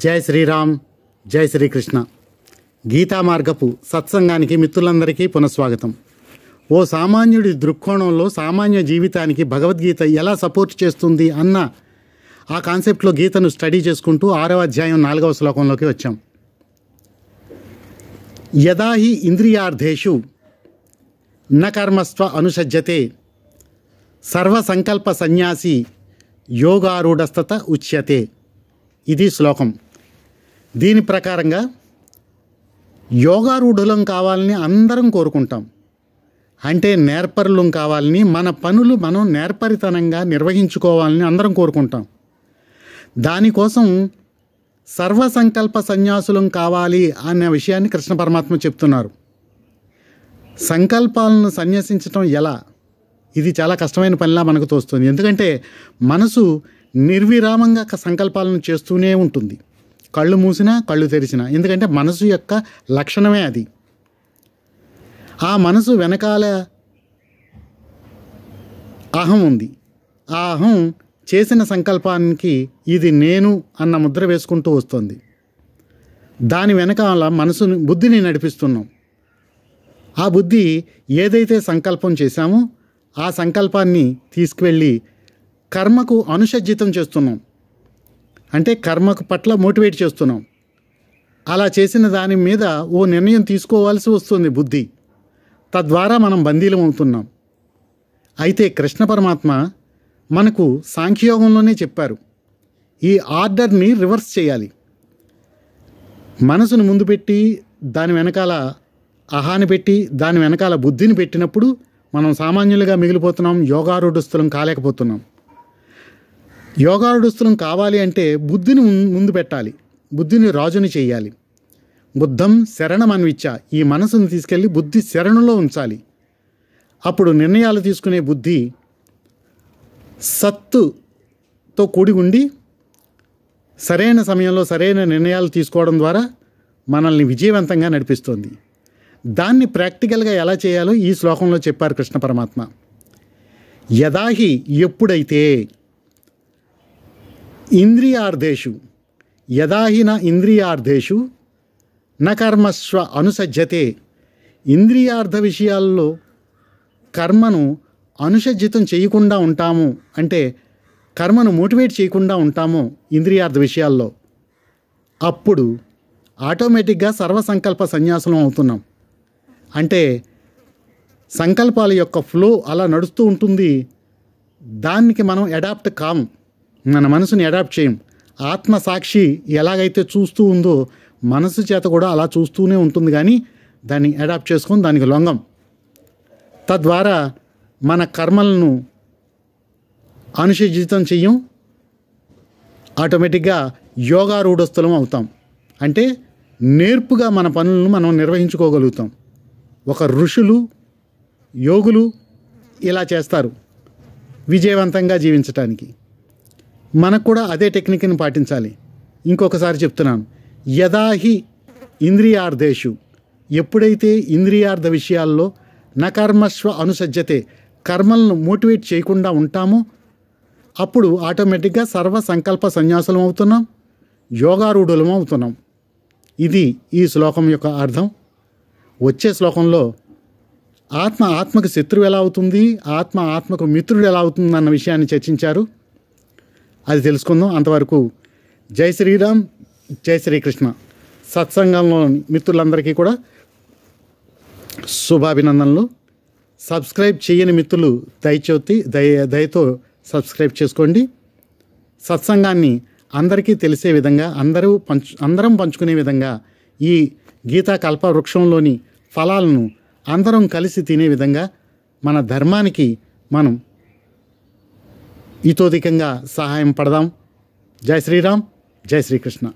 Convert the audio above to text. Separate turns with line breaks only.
జై శ్రీరామ్, జై శ్రీకృష్ణ. గీతా మార్గపు సత్సంగానికి మిత్రులందరికీ పునఃస్వాగతం. ఓ సామాన్యుడి దృక్కోణంలో సామాన్య జీవితానికి భగవద్గీత ఎలా సపోర్ట్ చేస్తుంది అన్న ఆ కాన్సెప్ట్లో గీతను స్టడీ చేసుకుంటూ 6వ అధ్యాయం 4వ శ్లోకంలోకి వచ్చాం. యదా హి ఇంద్రియార్థేషు న కర్మస్వ అనుసజ్జతే సర్వసంకల్ప సన్యాసి యోగారూఢస్తత ఉచ్యతే. ఇది శ్లోకం. దీని ప్రకారంగా యోగారూఢులం కావాలని అందరం కోరుకుంటాం. అంటే నేర్పరులం కావాలని, మన పనులు మనం నేర్పరితనంగా నిర్వహించుకోవాలని అందరం కోరుకుంటాం. దానికోసం సర్వసంకల్ప సన్యాసులం కావాలి అనే విషయాన్ని కృష్ణ పరమాత్మ చెప్తున్నారు. సంకల్పాలను సన్యసించడం ఎలా? ఇది చాలా కష్టమైన పనిలా మనకు తోస్తుంది. ఎందుకంటే మనసు నిర్విరామంగా సంకల్పాలను చేస్తూనే ఉంటుంది, కళ్ళు మూసినా కళ్ళు తెరిచినా. ఎందుకంటే మనసు యొక్క లక్షణమే అది. ఆ మనసు వెనకాల అహం ఉంది. ఆ అహం చేసిన సంకల్పానికి ఇది నేను అన్న ముద్ర వేసుకుంటూ వస్తుంది. దాని వెనకాల మనసుని, బుద్ధిని నడిపిస్తున్నాం. ఆ బుద్ధి ఏదైతే సంకల్పం చేశామో ఆ సంకల్పాన్ని తీసుకువెళ్ళి కర్మకు అనుసజ్జితం చేస్తున్నాం. అంటే కర్మకు పట్ల మోటివేట్ చేస్తున్నాం. అలా చేసిన దాని మీద ఓ నిర్ణయం తీసుకోవాల్సి వస్తుంది బుద్ధి. తద్వారా మనం బందీలం అవుతున్నాం. అయితే కృష్ణ పరమాత్మ మనకు సాంఖ్యయోగంలోనే చెప్పారు, ఈ ఆర్డర్ని రివర్స్ చేయాలి. మనసును ముందు పెట్టి దాని వెనకాల అహాన్ని పెట్టి దాని వెనకాల బుద్ధిని పెట్టినప్పుడు మనం సామాన్యులుగా మిగిలిపోతున్నాం, యోగారూఢస్థులం కాలేకపోతున్నాం. యోగారూఢస్థులం కావాలి అంటే బుద్ధిని ముందు పెట్టాలి, బుద్ధిని రాజుని చేయాలి. బుద్ధం శరణమన్విచ్చ, ఈ మనసును తీసుకెళ్ళి బుద్ధి శరణులో ఉంచాలి. అప్పుడు నిర్ణయాలు తీసుకునే బుద్ధి సత్తుతో కూడి ఉండి సరైన సమయంలో సరైన నిర్ణయాలు తీసుకోవడం ద్వారా మనల్ని విజయవంతంగా నడిపిస్తుంది. దాన్ని ప్రాక్టికల్గా ఎలా చేయాలో ఈ శ్లోకంలో చెప్పారు కృష్ణ పరమాత్మ. యదాహి, ఎప్పుడైతే, ఇంద్రియార్థేషు, యదాహిన ఇంద్రియార్థేషు న కర్మస్వ అనుసజ్జతే, ఇంద్రియార్థ విషయాల్లో కర్మను అనుసజ్జితం చేయకుండా ఉంటాము. అంటే కర్మను మోటివేట్ చేయకుండా ఉంటాము ఇంద్రియార్థ విషయాల్లో. అప్పుడు ఆటోమేటిక్గా సర్వసంకల్ప సన్యాసులం అవుతున్నాం. అంటే సంకల్పాల యొక్క ఫ్లో అలా నడుస్తూ ఉంటుంది. దానికి మనం అడాప్ట్ కాము, మన మనసుని అడాప్ట్ చేయం. ఆత్మసాక్షి ఎలాగైతే చూస్తూ ఉందో మనసు చేత కూడా అలా చూస్తూనే ఉంటుంది, కానీ దాన్ని అడాప్ట్ చేసుకొని దానికి లొంగం. తద్వారా మన కర్మలను అనుసజ్జితం చెయ్యం, ఆటోమేటిక్గా యోగారూఢస్థులం అవుతాం. అంటే నేర్పుగా మన పనులను మనం నిర్వహించుకోగలుగుతాం. ఒక ఋషులు, యోగులు ఇలా చేస్తారు విజయవంతంగా జీవించటానికి. మనకు కూడా అదే టెక్నిక్ని పాటించాలి. ఇంకొకసారి చెప్తున్నాను, యదాహి ఇంద్రియార్థేషు, ఎప్పుడైతే ఇంద్రియార్థ విషయాల్లో నకర్మస్వ అనుసజ్జతే, కర్మలను మోటివేట్ చేయకుండా ఉంటామో అప్పుడు ఆటోమేటిక్గా సర్వ సంకల్ప సన్యాసులం అవుతున్నాం, యోగారూఢులం అవుతున్నాం. ఇది ఈ శ్లోకం యొక్క అర్థం. వచ్చే శ్లోకంలో ఆత్మకు శత్రువు ఎలా అవుతుంది, ఆత్మకు మిత్రుడు ఎలా అవుతుంది అన్న విషయాన్ని చర్చించారు. అది తెలుసుకుందాం. అంతవరకు జై శ్రీరామ్, జై శ్రీకృష్ణ. సత్సంగంలో మిత్రులందరికీ కూడా శుభాభినందనలు. సబ్స్క్రైబ్ చేయని మిత్రులు దయతో సబ్స్క్రైబ్ చేసుకోండి. సత్సంగాన్ని అందరికీ తెలిసే విధంగా, అందరం పంచుకునే విధంగా, ఈ గీతా కల్పవృక్షంలోని ఫలాలను అందరం కలిసి తినే విధంగా మన ధర్మానికి మనం ఇతోధికంగా సహాయం పడదాం. జై శ్రీరామ్, జై శ్రీకృష్ణ.